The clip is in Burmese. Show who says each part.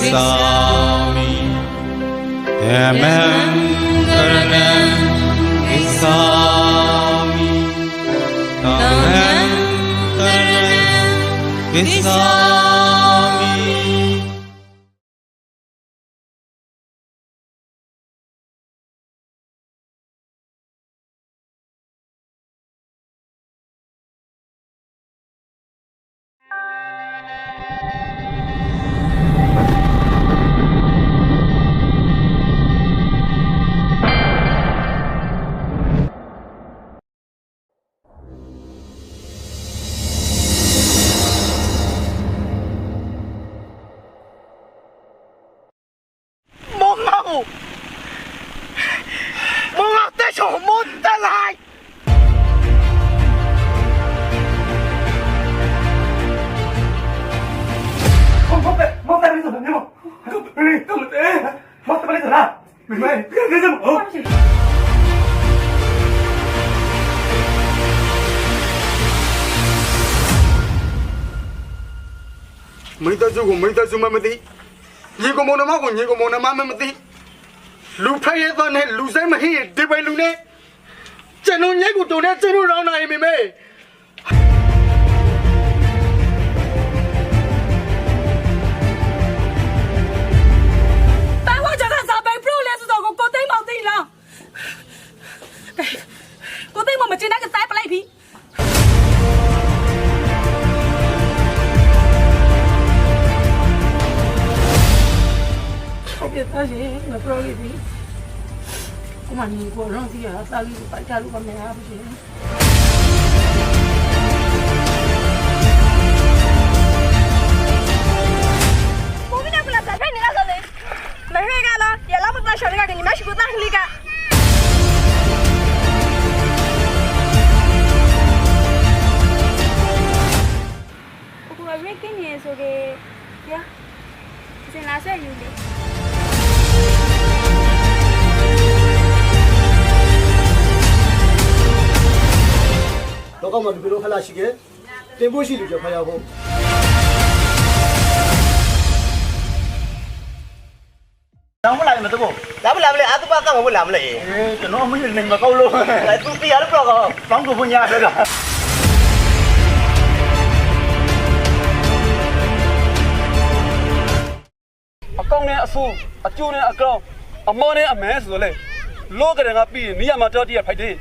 Speaker 1: Gissami Dhammam Saranam Gissami Dhammam Saranam Gissami
Speaker 2: Mita Zumamati, Nicomonama, Nicomonamamati, Lupay, Luzema here, Debay Lune, General Nego, don't have to run on MMA.
Speaker 3: 而且我不知道给谁，我妈你过上去啊，大概把家路把门还不行。
Speaker 4: 我们家过来咋骗你那个人？没事干了，也那么大小的给你们去过大里干。我过来没给你说的，呀，现在谁有的？
Speaker 5: လောကမှာဒီလိုခလာရှိခဲ့တင်ဖို့ရှိလို့ကြဖျားဖို့
Speaker 6: တောင်းမလာမတော့လာမလာမလဲအတူပါကမလာမလဲကျွန်တော်မင်းနေမကောက်လို့အဲသူပြရလို့တော့ဘောင်းကိုဖွညာတော့အကောင်းနဲ့အဆိုးအကျိုးနဲ့အကောင်းအမောနဲ့အမဲဆိုလေလောကရငါပြီးနေရမှာတော့တည်းဖိုက်တယ်